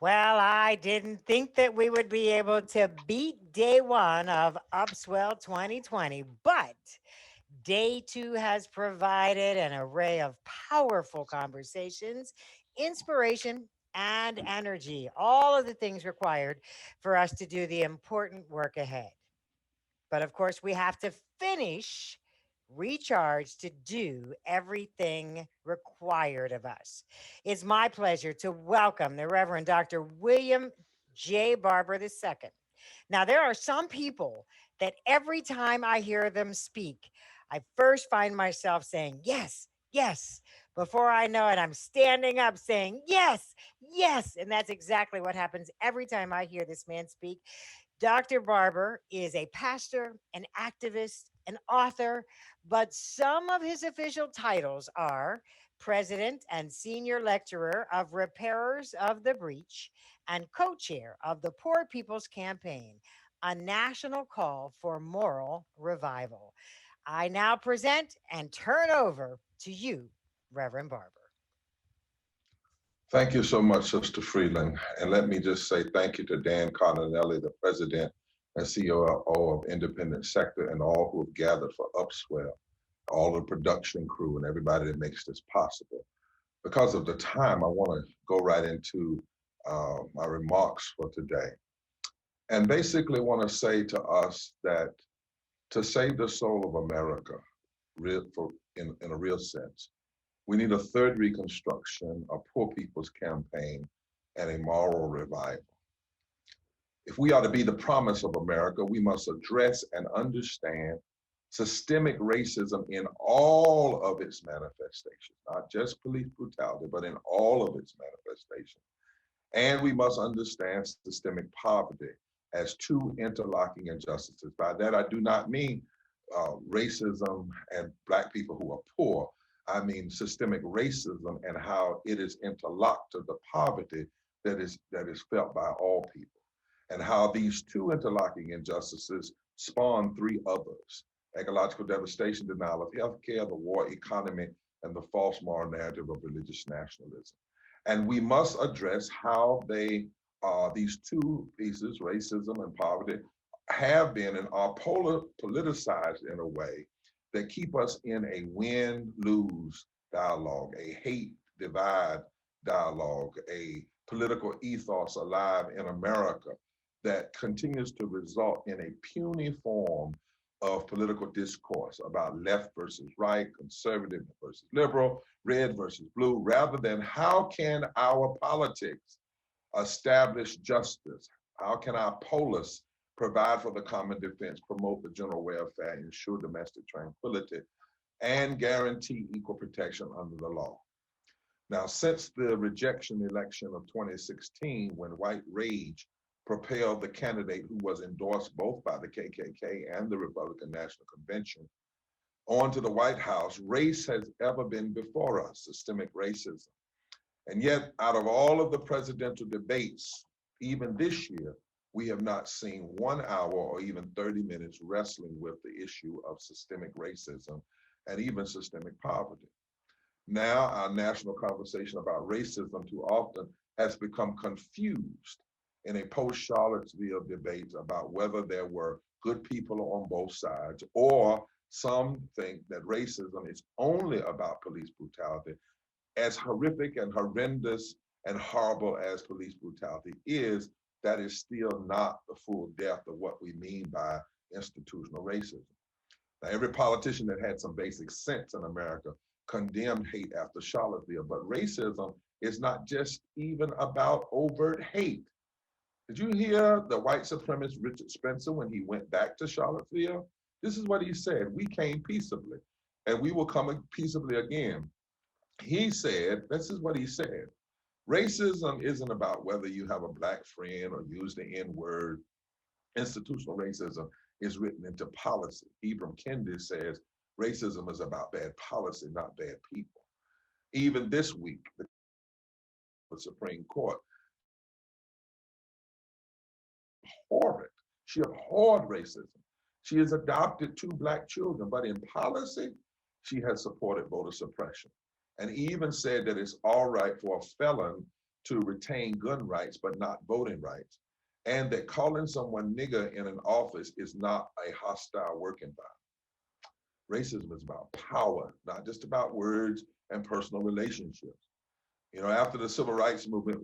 Well, I didn't think that we would be able to beat day one of Upswell 2020, but day two has provided an array of powerful conversations, inspiration, and energy, all of the things required for us to do the important work ahead. But of course, we have to finish, recharge to do everything required of us. It's my pleasure to welcome the Reverend Dr. William J. Barber II. Now, there are some people that every time I hear them speak, I first find myself saying, yes, yes. Before I know it, I'm standing up saying, yes, yes. And that's exactly what happens every time I hear this man speak. Dr. Barber is a pastor, an activist, an author, but some of his official titles are President and Senior Lecturer of Repairers of the Breach and co chair of the Poor People's Campaign, a national call for moral revival. I now present and turn over to you, Reverend Barber. Thank you so much, Sister Freeland. And let me just say thank you to Dan Cardinelli, the President and CEO of Independent Sector, and all who have gathered for Upswell, all the production crew, and everybody that makes this possible. Because of the time, I want to go right into my remarks for today. And basically want to say to us that to save the soul of America, in a real sense, we need a third reconstruction, a poor people's campaign, and a moral revival. If we are to be the promise of America, we must address and understand systemic racism in all of its manifestations, not just police brutality, but in all of its manifestations. And we must understand systemic poverty as two interlocking injustices. By that, I do not mean racism and Black people who are poor. I mean systemic racism and how it is interlocked to the poverty that is felt by all people, and how these two interlocking injustices spawn three others: ecological devastation, denial of health care, the war economy, and the false moral narrative of religious nationalism. And we must address how these two pieces, racism and poverty, have been and are politicized in a way that keep us in a win-lose dialogue, a hate divide dialogue, a political ethos alive in America that continues to result in a puny form of political discourse about left versus right, conservative versus liberal, red versus blue, rather than how can our politics establish justice? How can our polis provide for the common defense, promote the general welfare, ensure domestic tranquility, and guarantee equal protection under the law? Now, since the rejection election of 2016, when white rage propelled the candidate who was endorsed both by the KKK and the Republican National Convention onto the White House, race has ever been before us, systemic racism. And yet, out of all of the presidential debates, even this year, we have not seen 1 hour or even 30 minutes wrestling with the issue of systemic racism and even systemic poverty. Now, our national conversation about racism too often has become confused in a post-Charlottesville debate about whether there were good people on both sides, or some think that racism is only about police brutality. As horrific and horrendous and horrible as police brutality is, that is still not the full depth of what we mean by institutional racism. Now, every politician that had some basic sense in America condemned hate after Charlottesville, but racism is not just even about overt hate. Did you hear the white supremacist Richard Spencer when he went back to Charlottesville? This is what he said: we came peaceably and we will come peaceably again. He said, this is what he said: racism isn't about whether you have a Black friend or use the N-word. Institutional racism is written into policy. Ibram Kendi says racism is about bad policy, not bad people. Even this week, the Supreme Court abhorred. She abhorred racism. She has adopted 2 Black children, but in policy, she has supported voter suppression, and even said that it's all right for a felon to retain gun rights but not voting rights, and that calling someone nigger in an office is not a hostile work environment. Racism is about power, not just about words and personal relationships. After the civil rights movement,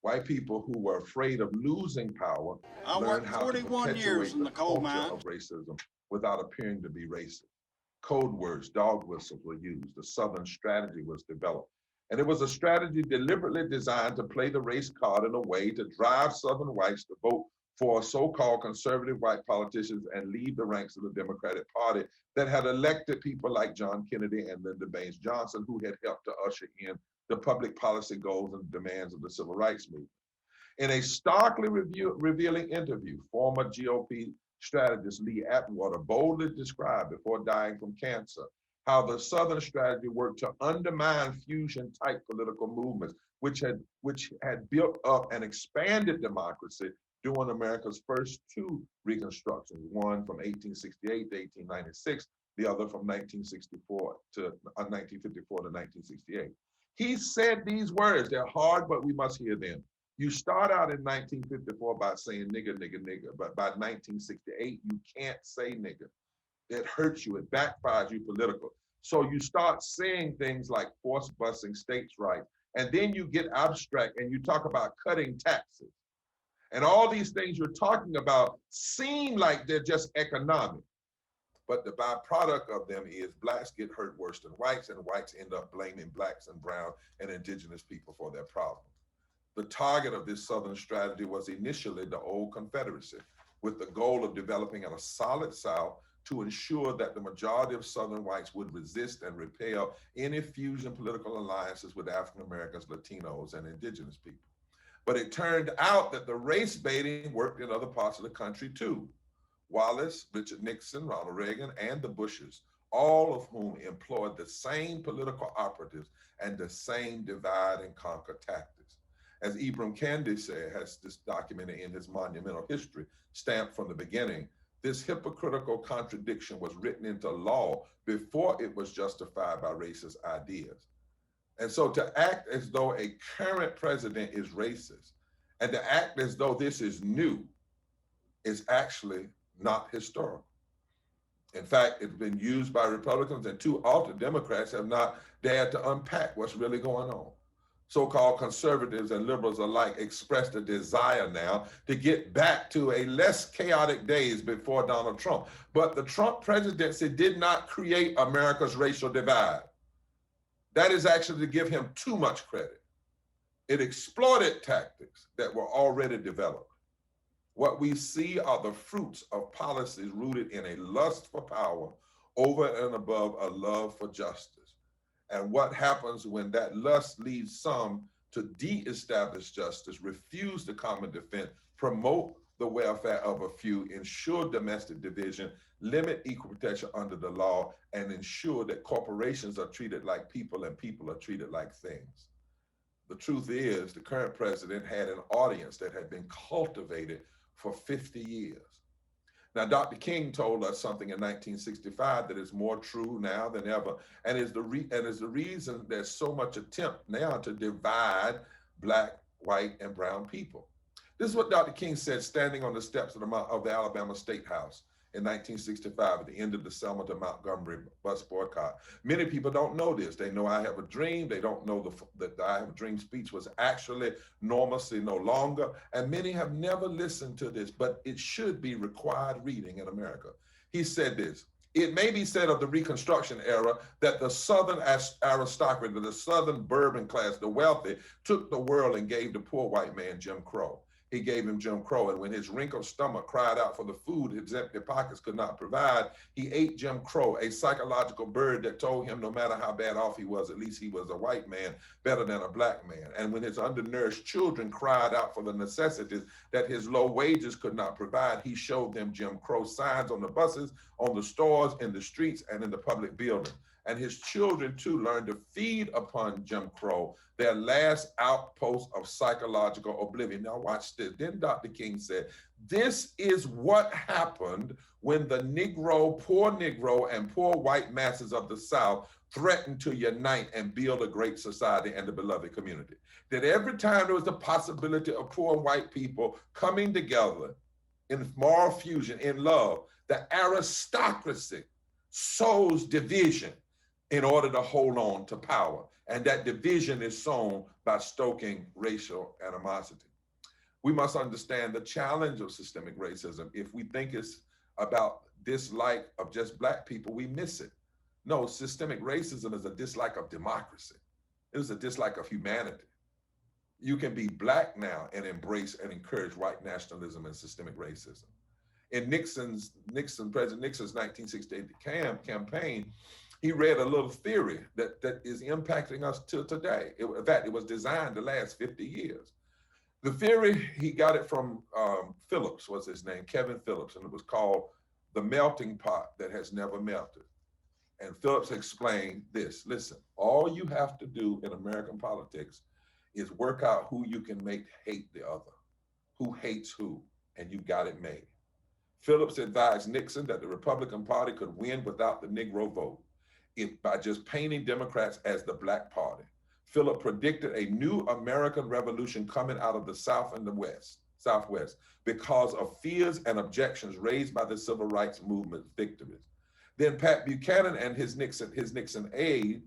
white people who were afraid of losing power learned how to perpetuate the culture of racism without appearing to be racist. Code words, dog whistles were used. The Southern strategy was developed. And it was a strategy deliberately designed to play the race card in a way to drive Southern whites to vote for so-called conservative white politicians and leave the ranks of the Democratic Party that had elected people like John Kennedy and Lyndon Baines Johnson, who had helped to usher in the public policy goals and demands of the civil rights movement. In a starkly revealing interview, former GOP strategist Lee Atwater boldly described before dying from cancer how the Southern strategy worked to undermine fusion-type political movements, which had built up and expanded democracy during America's first two reconstructions, one from 1868 to 1896, the other from 1964 to 1954 to 1968. He said these words, they're hard, but we must hear them. You start out in 1954 by saying nigger, nigger, nigger, but by 1968, you can't say nigger. It hurts you, it backfires you political. So you start saying things like force busing states' rights, and then you get abstract and you talk about cutting taxes. And all these things you're talking about seem like they're just economic, but the byproduct of them is blacks get hurt worse than whites, and whites end up blaming blacks and brown and indigenous people for their problems. The target of this Southern strategy was initially the old Confederacy, with the goal of developing a solid South to ensure that the majority of Southern whites would resist and repel any fusion political alliances with African Americans, Latinos, and indigenous people. But it turned out that the race baiting worked in other parts of the country too. Wallace, Richard Nixon, Ronald Reagan, and the Bushes, all of whom employed the same political operatives and the same divide and conquer tactics. As Ibram Kendi has this documented in his monumental history, stamped from the beginning, this hypocritical contradiction was written into law before it was justified by racist ideas. And so to act as though a current president is racist and to act as though this is new is actually not historical. In fact, it's been used by Republicans, and two alter Democrats have not dared to unpack what's really going on. So-called conservatives and liberals alike expressed a desire now to get back to a less chaotic days before Donald Trump. But the Trump presidency did not create America's racial divide. That is actually to give him too much credit. It exploited tactics that were already developed. What we see are the fruits of policies rooted in a lust for power over and above a love for justice. And what happens when that lust leads some to de-establish justice, refuse the common defense, promote the welfare of a few, ensure domestic division, limit equal protection under the law, and ensure that corporations are treated like people and people are treated like things. The truth is, the current president had an audience that had been cultivated for 50 years. Now, Dr. King told us something in 1965 that is more true now than ever, and is the reason there's so much attempt now to divide Black, white, and brown people. This is what Dr. King said standing on the steps of the Alabama State House in 1965 at the end of the Selma to Montgomery bus boycott. Many people don't know this. They know I Have a Dream. They don't know that the I Have a Dream speech was actually normalcy no longer. And many have never listened to this, but it should be required reading in America. He said this: it may be said of the Reconstruction era that the Southern aristocracy, the Southern bourbon class, the wealthy, took the world and gave the poor white man Jim Crow. He gave him Jim Crow, and when his wrinkled stomach cried out for the food his empty pockets could not provide, he ate Jim Crow, a psychological bird that told him no matter how bad off he was, at least he was a white man better than a black man. And when his undernourished children cried out for the necessities that his low wages could not provide, he showed them Jim Crow signs on the buses, on the stores, in the streets, and in the public buildings. And his children too learned to feed upon Jim Crow, their last outpost of psychological oblivion. Now watch this. Then Dr. King said, this is what happened when the Negro, poor Negro, and poor white masses of the South threatened to unite and build a great society and a beloved community. That every time there was the possibility of poor white people coming together in moral fusion, in love, the aristocracy sows division in order to hold on to power. And that division is sown by stoking racial animosity. We must understand the challenge of systemic racism. If we think it's about dislike of just Black people, we miss it. No, systemic racism is a dislike of democracy. It is a dislike of humanity. You can be Black now and embrace and encourage white nationalism and systemic racism. In President Nixon's 1968 campaign, he read a little theory that is impacting us till today. In fact, it was designed to last 50 years. The theory, he got it from Phillips, was his name, Kevin Phillips, and it was called The Melting Pot That Has Never Melted. And Phillips explained this: listen, all you have to do in American politics is work out who you can make hate the other, who hates who, and you got it made. Phillips advised Nixon that the Republican Party could win without the Negro vote by just painting Democrats as the Black Party. Phillips predicted a new American revolution coming out of the South and the Southwest because of fears and objections raised by the civil rights movement victims. Then Pat Buchanan and his Nixon aide,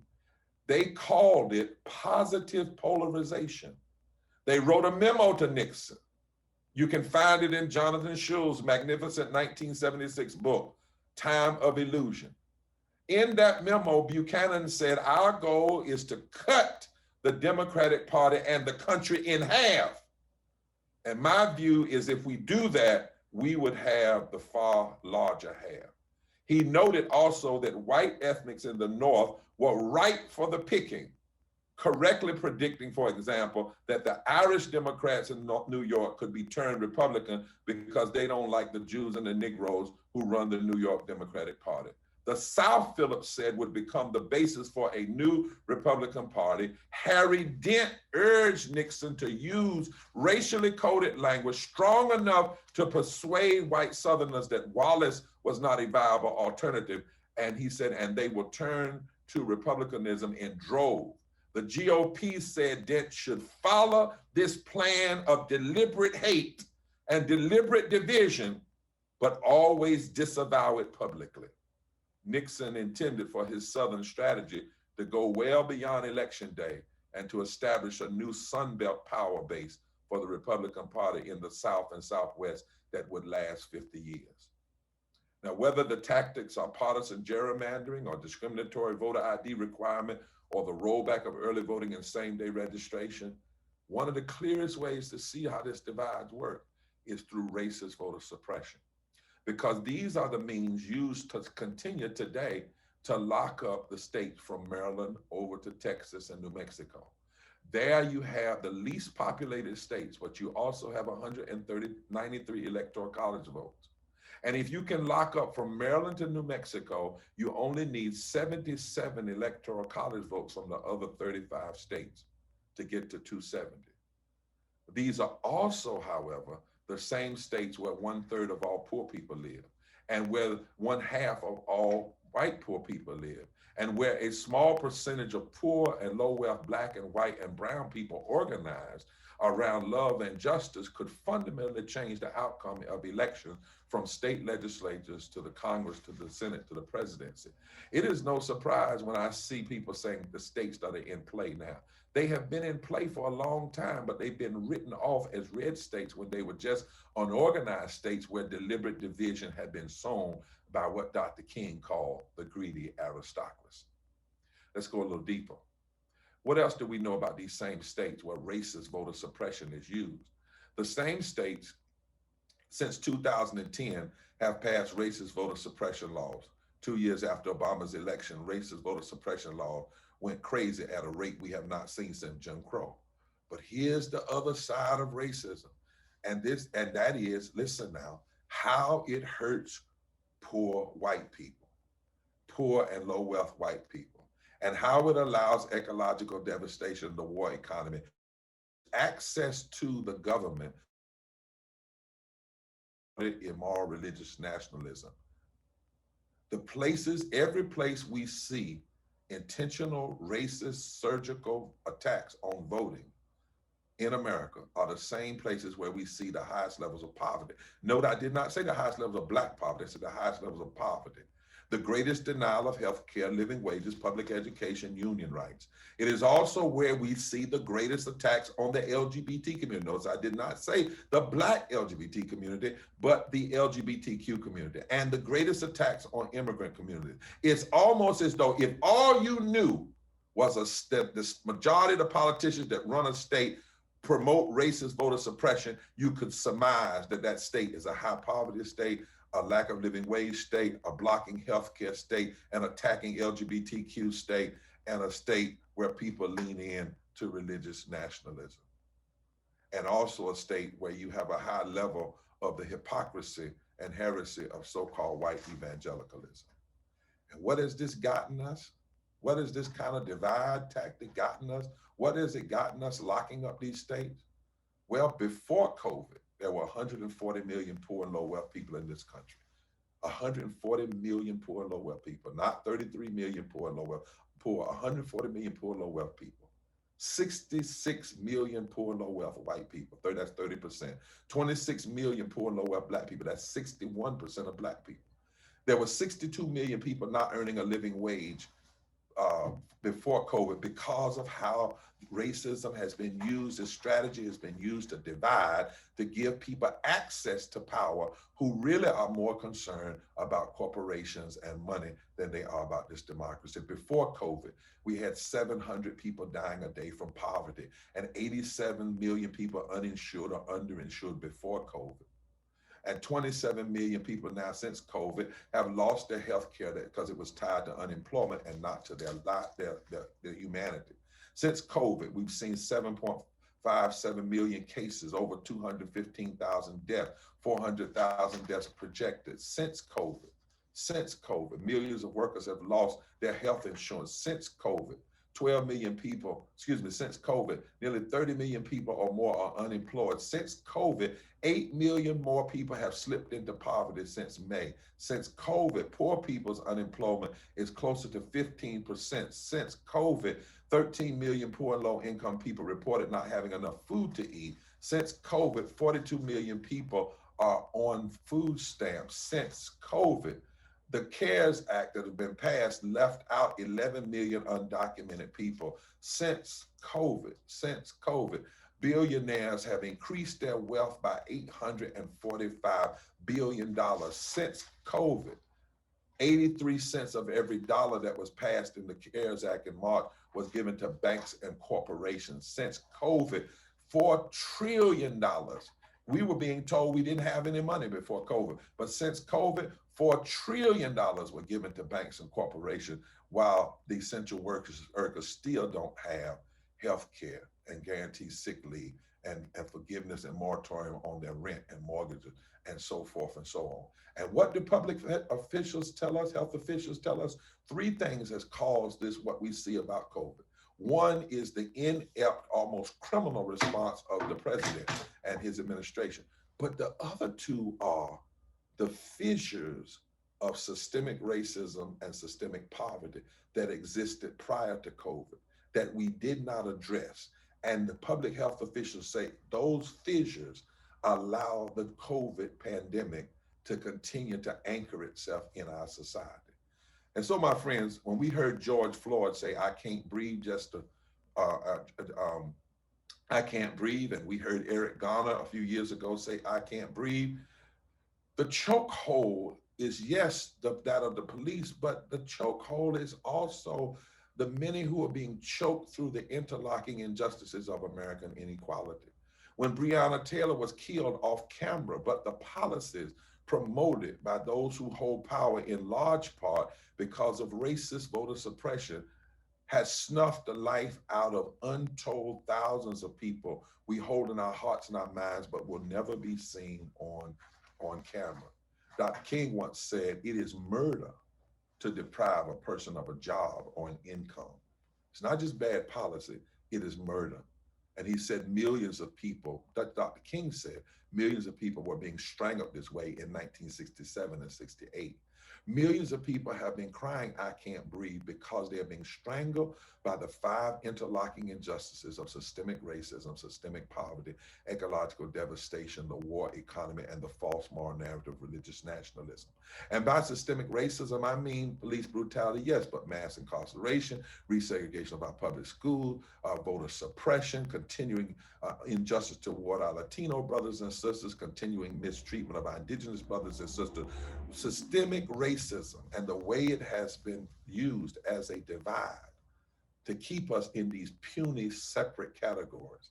they called it positive polarization. They wrote a memo to Nixon. You can find it in Jonathan Shull's magnificent 1976 book, Time of Illusion. In that memo, Buchanan said, our goal is to cut the Democratic Party and the country in half. And my view is if we do that, we would have the far larger half. He noted also that white ethnics in the North were ripe for the picking, correctly predicting, for example, that the Irish Democrats in New York could be turned Republican because they don't like the Jews and the Negroes who run the New York Democratic Party. The South, Phillips said, would become the basis for a new Republican Party. Harry Dent urged Nixon to use racially coded language strong enough to persuade white Southerners that Wallace was not a viable alternative. And he said, and they will turn to Republicanism in droves. The GOP said Dent should follow this plan of deliberate hate and deliberate division, but always disavow it publicly. Nixon intended for his Southern strategy to go well beyond Election Day and to establish a new Sun Belt power base for the Republican Party in the South and Southwest that would last 50 years. Now, whether the tactics are partisan gerrymandering or discriminatory voter ID requirement or the rollback of early voting and same-day registration, one of the clearest ways to see how this divides work is through racist voter suppression, because these are the means used to continue today to lock up the states from Maryland over to Texas and New Mexico. There you have the least populated states, but you also have 93 electoral college votes. And if you can lock up from Maryland to New Mexico, you only need 77 electoral college votes from the other 35 states to get to 270. These are also, however, the same states where 1/3 of all poor people live, and where 1/2 of all white poor people live, and where a small percentage of poor and low wealth Black and white and brown people organized around love and justice could fundamentally change the outcome of elections from state legislatures to the Congress, to the Senate, to the presidency. It is no surprise when I see people saying the states that are in play now. They have been in play for a long time, but they've been written off as red states when they were just unorganized states where deliberate division had been sown by what Dr. King called the greedy aristocracy. Let's go a little deeper. What else do we know about these same states where racist voter suppression is used? The same states, since 2010, have passed racist voter suppression laws. 2 years after Obama's election, racist voter suppression law went crazy at a rate we have not seen since Jim Crow. But here's the other side of racism. And that is, listen now, how it hurts poor white people, poor and low wealth white people, and how it allows ecological devastation in the war economy, access to the government, immoral religious nationalism. Every place we see intentional racist surgical attacks on voting in America are the same places where we see the highest levels of poverty. Note, I did not say the highest levels of Black poverty, I said the highest levels of poverty. The greatest denial of health care, living wages, public education, union rights. It is also where we see the greatest attacks on the LGBT community. Notice I did not say the Black LGBT community, but the LGBTQ community, and the greatest attacks on immigrant communities. It's almost as though if all you knew was the majority of the politicians that run a state promote racist voter suppression, you could surmise that that state is a high poverty state, a lack of living wage state, a blocking healthcare state, an attacking LGBTQ state, and a state where people lean in to religious nationalism. And also a state where you have a high level of the hypocrisy and heresy of so-called white evangelicalism. And what has this gotten us? What has this kind of divide tactic gotten us? What has it gotten us locking up these states? Well, before COVID, there were 140 million poor and low wealth people in this country. 140 million poor and low wealth people, not 33 million poor and low wealth, poor, 140 million poor and low wealth people. 66 million poor and low wealth white people, that's 30%. 26 million poor and low wealth Black people, that's 61% of Black people. There were 62 million people not earning a living wage before COVID because of how racism has been used, this strategy has been used to divide, to give people access to power who really are more concerned about corporations and money than they are about this democracy. Before COVID, we had 700 people dying a day from poverty and 87 million people uninsured or underinsured before COVID. And 27 million people now since COVID have lost their health care because it was tied to unemployment and not to their humanity. Since COVID, we've seen 7.57 million cases, over 215,000 deaths, 400,000 deaths projected since COVID. Since COVID, millions of workers have lost their health insurance since COVID. 12 million people, since COVID, nearly 30 million people or more are unemployed. Since COVID, 8 million more people have slipped into poverty since May. Since COVID, poor people's unemployment is closer to 15%. Since COVID, 13 million poor and low income people reported not having enough food to eat. Since COVID, 42 million people are on food stamps. Since COVID, the CARES Act that has been passed left out 11 million undocumented people. Since COVID, billionaires have increased their wealth by $845 billion. Since COVID, 83 cents of every dollar that was passed in the CARES Act in March was given to banks and corporations. Since COVID, $4 trillion. We were being told we didn't have any money before COVID, but since COVID, $4 trillion were given to banks and corporations, while the essential workers still don't have health care and guaranteed sick leave and forgiveness and moratorium on their rent and mortgages and so forth and so on. And what do public officials tell us, health officials tell us? Three things has caused this, what we see about COVID. One is the inept, almost criminal response of the president and his administration. But the other two are the fissures of systemic racism and systemic poverty that existed prior to COVID that we did not address. And the public health officials say those fissures allow the COVID pandemic to continue to anchor itself in our society. And so, my friends, when we heard George Floyd say, I can't breathe, I can't breathe, and we heard Eric Garner a few years ago say, I can't breathe, the chokehold is, yes, that of the police, but the chokehold is also the many who are being choked through the interlocking injustices of American inequality. When Breonna Taylor was killed off camera, but the policies promoted by those who hold power in large part because of racist voter suppression has snuffed the life out of untold thousands of people we hold in our hearts and our minds, but will never be seen on camera. Dr. King once said, it is murder to deprive a person of a job or an income. It's not just bad policy, it is murder. And he said millions of people, Dr. King said, millions of people were being strangled this way in 1967 and 68. Millions of people have been crying, I can't breathe, because they are being strangled by the 5 interlocking injustices of systemic racism, systemic poverty, ecological devastation, the war economy, and the false moral narrative of religious nationalism. And by systemic racism, I mean police brutality, yes, but mass incarceration, resegregation of our public schools, voter suppression, continuing injustice toward our Latino brothers and sisters, continuing mistreatment of our indigenous brothers and sisters, systemic racism, and the way it has been used as a divide to keep us in these puny separate categories.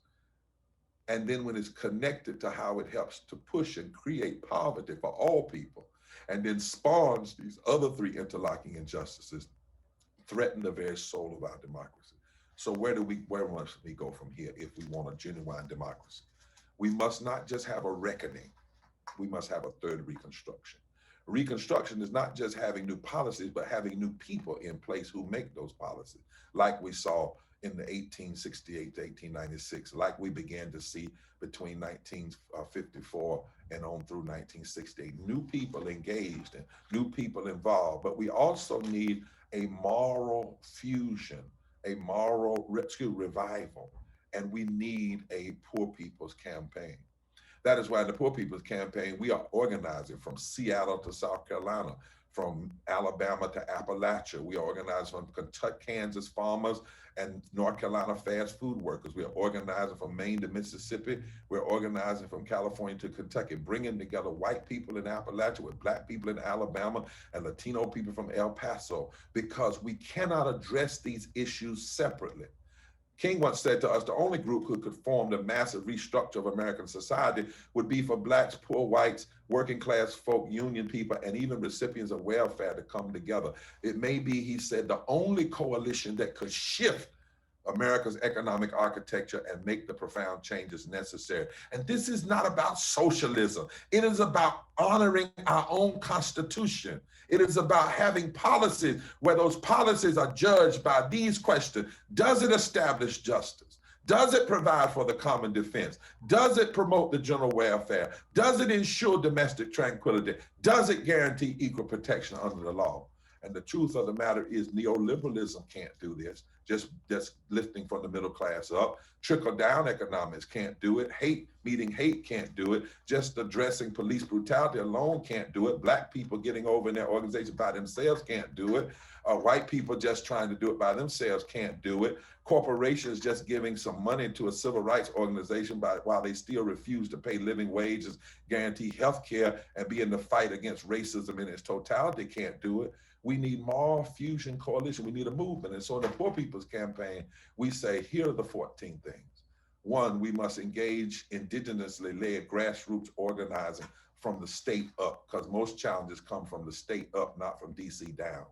And then when it's connected to how it helps to push and create poverty for all people, and then spawns these other 3 interlocking injustices, threaten the very soul of our democracy. So where must we go from here if we want a genuine democracy? We must not just have a reckoning, we must have a third reconstruction. Reconstruction is not just having new policies, but having new people in place who make those policies, like we saw in the 1868 to 1896, like we began to see between 1954 and on through 1968. New people engaged and new people involved, but we also need a moral fusion, a moral revival, and we need a poor people's campaign. That is why in the Poor People's Campaign, we are organizing from Seattle to South Carolina, from Alabama to Appalachia. We are organizing from Kentucky, Kansas farmers and North Carolina fast food workers. We are organizing from Maine to Mississippi. We're organizing from California to Kentucky, bringing together white people in Appalachia with Black people in Alabama and Latino people from El Paso, because we cannot address these issues separately. King once said to us, the only group who could form the massive restructure of American society would be for Blacks, poor whites, working class folk, union people, and even recipients of welfare to come together. It may be, he said, the only coalition that could shift America's economic architecture and make the profound changes necessary. And this is not about socialism. It is about honoring our own Constitution. It is about having policies where those policies are judged by these questions. Does it establish justice? Does it provide for the common defense? Does it promote the general welfare? Does it ensure domestic tranquility? Does it guarantee equal protection under the law? And the truth of the matter is neoliberalism can't do this, just lifting from the middle class up. Trickle-down economics can't do it. Hate meeting hate can't do it. Just addressing police brutality alone can't do it. Black people getting over in their organization by themselves can't do it. White people just trying to do it by themselves can't do it. Corporations just giving some money to a civil rights organization while they still refuse to pay living wages, guarantee health care, and be in the fight against racism in its totality can't do it. We need moral fusion coalition. We need a movement. And so in the Poor People's Campaign, we say, here are the 14 things. 1, we must engage indigenously led grassroots organizing from the state up, because most challenges come from the state up, not from DC down.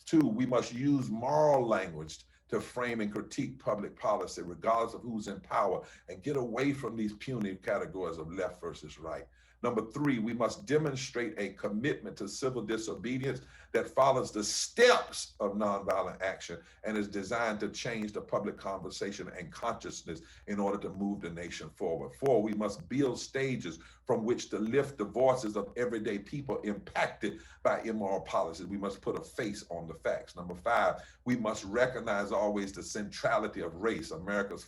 2, we must use moral language to frame and critique public policy, regardless of who's in power, and get away from these puny categories of left versus right. 3, we must demonstrate a commitment to civil disobedience that follows the steps of nonviolent action and is designed to change the public conversation and consciousness in order to move the nation forward. 4, we must build stages from which to lift the voices of everyday people impacted by immoral policies. We must put a face on the facts. 5, we must recognize always the centrality of race, America's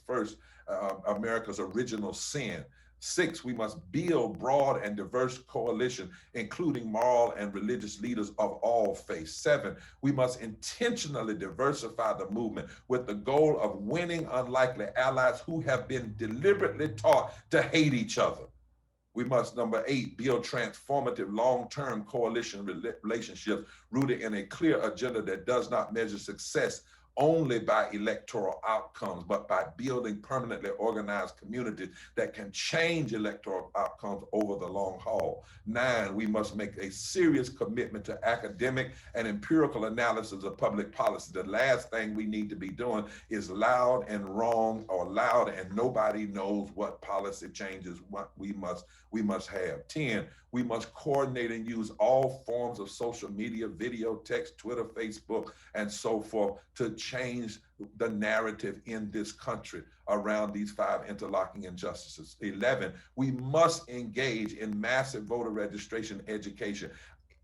original sin. 6, we must build broad and diverse coalition, including moral and religious leaders of all faiths. 7, we must intentionally diversify the movement with the goal of winning unlikely allies who have been deliberately taught to hate each other. We must, 8, build transformative long-term coalition relationships rooted in a clear agenda that does not measure success only by electoral outcomes, but by building permanently organized communities that can change electoral outcomes over the long haul. 9, we must make a serious commitment to academic and empirical analysis of public policy. The last thing we need to be doing is loud and wrong, or loud and nobody knows what policy changes what we must have. 10, we must coordinate and use all forms of social media, video, text, Twitter, Facebook, and so forth to change the narrative in this country around these 5 interlocking injustices. 11, we must engage in massive voter registration education.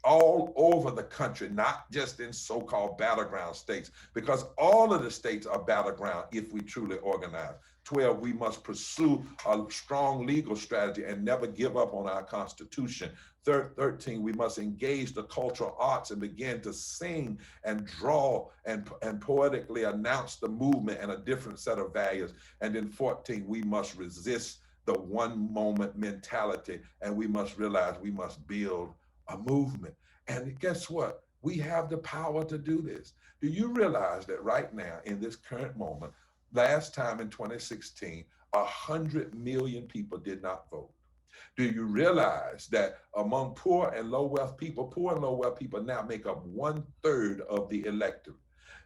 all over the country, not just in so-called battleground states, because all of the states are battleground if we truly organize. 12, we must pursue a strong legal strategy and never give up on our Constitution. 13, we must engage the cultural arts and begin to sing and draw and poetically announce the movement and a different set of values. And then 14, we must resist the one moment mentality, and we must realize we must build a movement. And guess what? We have the power to do this. Do you realize that right now, in this current moment, last time in 2016, 100 million people did not vote? Do you realize that among poor and low wealth people now make up 1/3 of the electorate?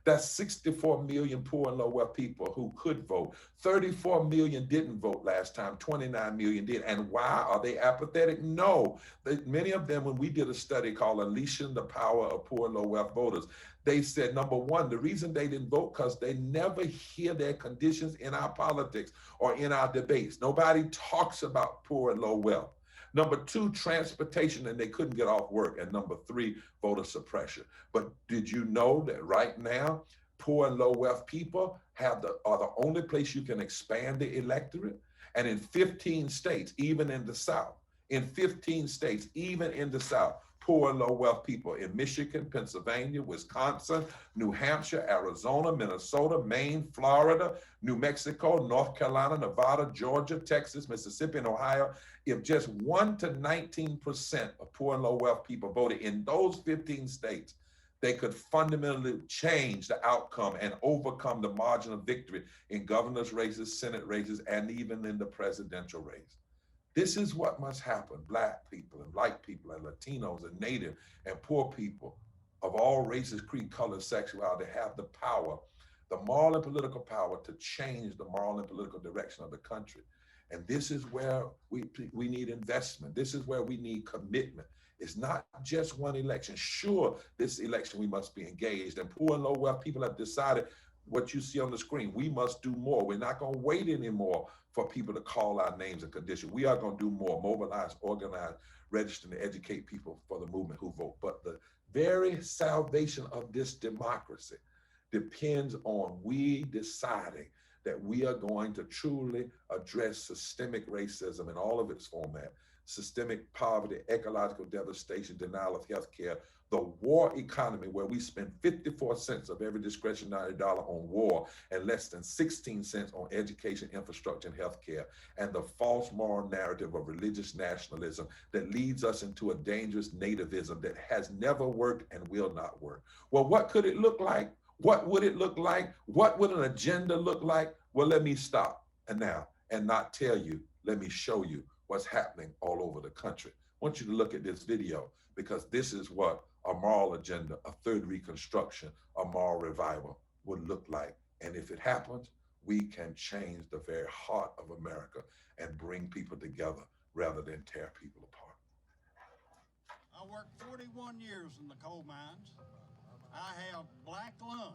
That's 64 million poor and low wealth people who could vote. 34 million didn't vote last time, 29 million did. And why? Are they apathetic? No. Many of them, when we did a study called Unleashing the Power of Poor and Low Wealth Voters, they said, number one, the reason they didn't vote because they never hear their conditions in our politics or in our debates. Nobody talks about poor and low wealth. Number two, transportation, and they couldn't get off work. And number three, voter suppression. But did you know that right now, poor and low wealth people are the only place you can expand the electorate? And in 15 states, even in the South, poor and low wealth people in Michigan, Pennsylvania, Wisconsin, New Hampshire, Arizona, Minnesota, Maine, Florida, New Mexico, North Carolina, Nevada, Georgia, Texas, Mississippi, and Ohio, if just 1 to 19% of poor and low wealth people voted in those 15 states, they could fundamentally change the outcome and overcome the margin of victory in governor's races, Senate races, and even in the presidential race. This is what must happen. Black people and white people and Latinos and Native and poor people of all races, creed, color, sexuality have the power, the moral and political power to change the moral and political direction of the country. And this is where we need investment. This is where we need commitment. It's not just one election. Sure, this election we must be engaged, and poor and low wealth people have decided what you see on the screen. We must do more. We're not going to wait anymore for people to call our names and conditions. We are going to do more, mobilize, organize, register, and educate people for the movement who vote. But the very salvation of this democracy depends on we deciding that we are going to truly address systemic racism in all of its format, systemic poverty, ecological devastation, denial of health care, the war economy where we spend 54 cents of every discretionary dollar on war and less than 16 cents on education, infrastructure, and healthcare, and the false moral narrative of religious nationalism that leads us into a dangerous nativism that has never worked and will not work. Well, what could it look like? What would it look like? What would an agenda look like? Well, let me stop and not tell you, let me show you what's happening all over the country. I want you to look at this video because this is what a moral agenda, a third reconstruction, a moral revival would look like. And if it happens, we can change the very heart of America and bring people together rather than tear people apart. I worked 41 years in the coal mines. I have black lung,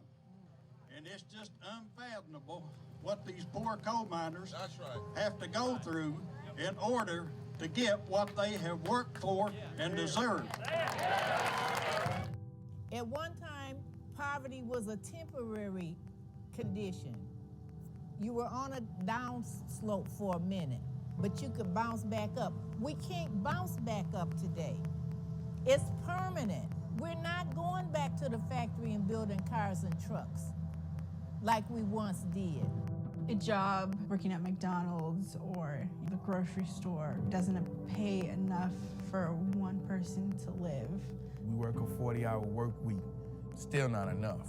and it's just unfathomable what these poor coal miners have to go through in order to get what they have worked for and deserve. At one time, poverty was a temporary condition. You were on a down slope for a minute, but you could bounce back up. We can't bounce back up today. It's permanent. We're not going back to the factory and building cars and trucks like we once did. A job working at McDonald's or the grocery store doesn't pay enough for one person to live. We work a 40-hour work week, still not enough.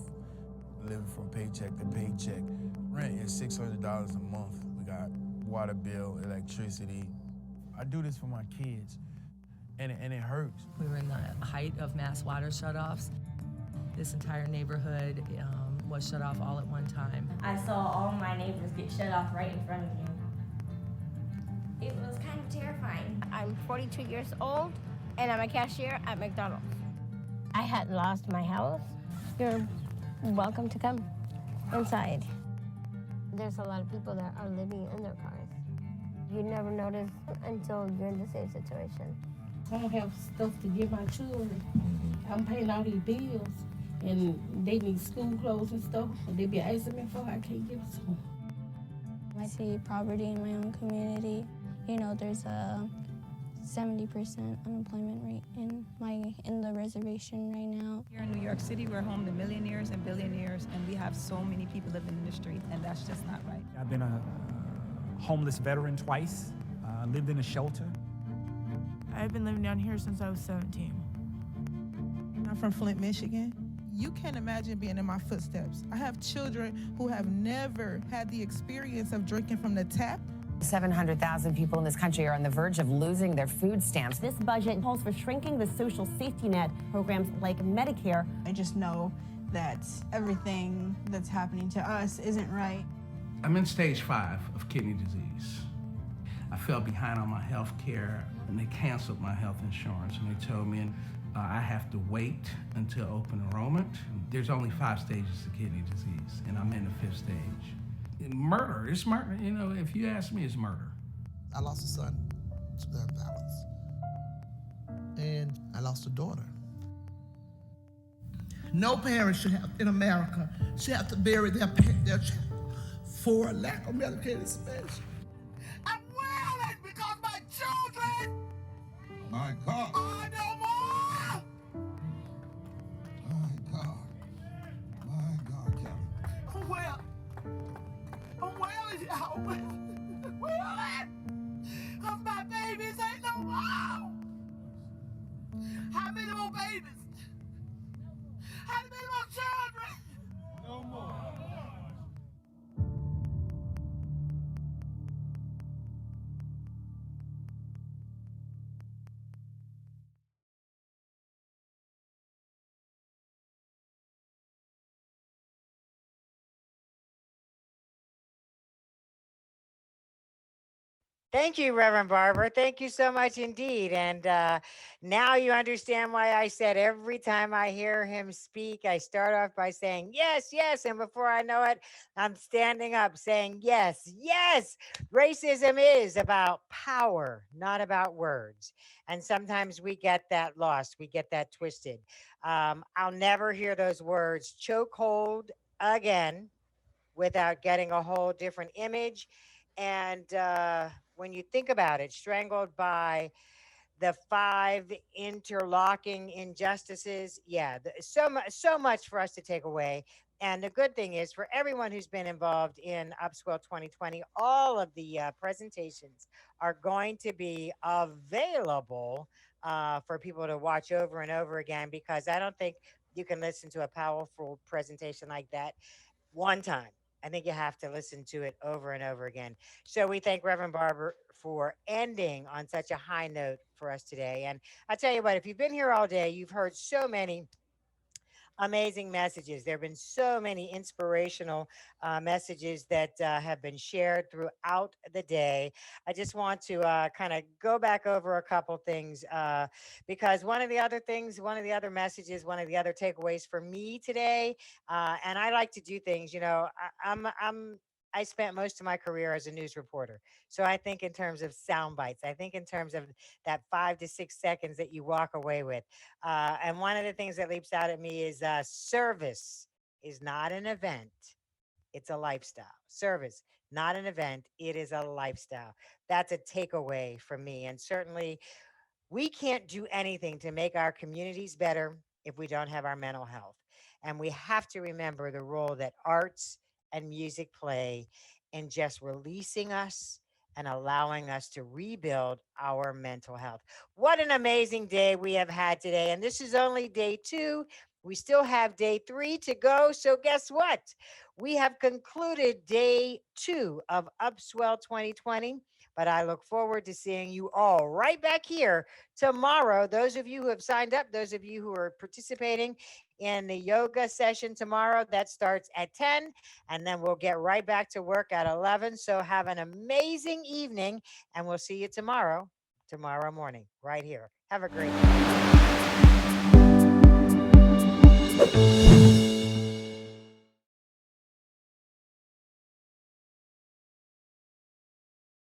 Living from paycheck to paycheck. Rent is $600 a month. We got water bill, electricity. I do this for my kids, and it hurts. We were in the height of mass water shutoffs. This entire neighborhood was shut off all at one time. I saw all my neighbors get shut off right in front of me. It was kind of terrifying. I'm 42 years old, and I'm a cashier at McDonald's. I had lost my house. You're welcome to come inside. There's a lot of people that are living in their cars. You never notice until you're in the same situation. I don't have stuff to give my children. I'm paying all these bills, and they need school clothes and stuff. And they be asking me for, I can't give it to them. I see poverty in my own community. You know, there's a 70% unemployment rate in the reservation right now. Here in New York City, we're home to millionaires and billionaires, and we have so many people living in the street, and that's just not right. I've been a homeless veteran twice, lived in a shelter. I've been living down here since I was 17. I'm from Flint, Michigan. You can't imagine being in my footsteps. I have children who have never had the experience of drinking from the tap. 700,000 people in this country are on the verge of losing their food stamps. This budget calls for shrinking the social safety net programs like Medicare. I just know that everything that's happening to us isn't right. I'm in stage 5 of kidney disease. I fell behind on my health care, and they canceled my health insurance, and they told me I have to wait until open enrollment. There's only 5 stages of kidney disease, and I'm in the 5th stage. Murder, it's murder. You know, if you ask me, it's murder. I lost a son to gun violence, and I lost a daughter. No parent should have, in America, should have to bury their child for a lack of medicated space. I'm wailing because my children My God. are no more. My God. My God, Kevin. Well, I'm wailing, y'all. Wailing. Because my babies ain't no more. How many more babies? How many more children? No more. Thank you, Reverend Barber. Thank you so much indeed. And now you understand why I said every time I hear him speak, I start off by saying, yes, yes. And before I know it, I'm standing up saying, yes, yes. Racism is about power, not about words. And sometimes we get that lost. We get that twisted. I'll never hear those words, chokehold again, without getting a whole different image. And when you think about it, strangled by the 5 interlocking injustices, yeah, so much for us to take away. And the good thing is, for everyone who's been involved in Upswell 2020, all of the presentations are going to be available for people to watch over and over again, because I don't think you can listen to a powerful presentation like that one time. I think you have to listen to it over and over again. So we thank Reverend Barber for ending on such a high note for us today. And I'll tell you what, if you've been here all day, you've heard so many amazing messages. There have been so many inspirational messages that have been shared throughout the day. I just want to kind of go back over a couple things because one of the other messages, one of the other takeaways for me today, and I like to do things, you know, I spent most of my career as a news reporter. So I think in terms of sound bites. I think in terms of that 5 to 6 seconds that you walk away with. And one of the things that leaps out at me is service is not an event. It's a lifestyle. Service, not an event. It is a lifestyle. That's a takeaway from me. And certainly we can't do anything to make our communities better if we don't have our mental health. And we have to remember the role that arts and music play in just releasing us and allowing us to rebuild our mental health. What an amazing day we have had today. And this is only day 2. We still have day 3 to go. So guess what? We have concluded day 2 of Upswell 2020. But I look forward to seeing you all right back here tomorrow. Those of you who have signed up, those of you who are participating in the yoga session tomorrow, that starts at 10, and then we'll get right back to work at 11. So have an amazing evening, and we'll see you tomorrow morning, right here. Have a great day.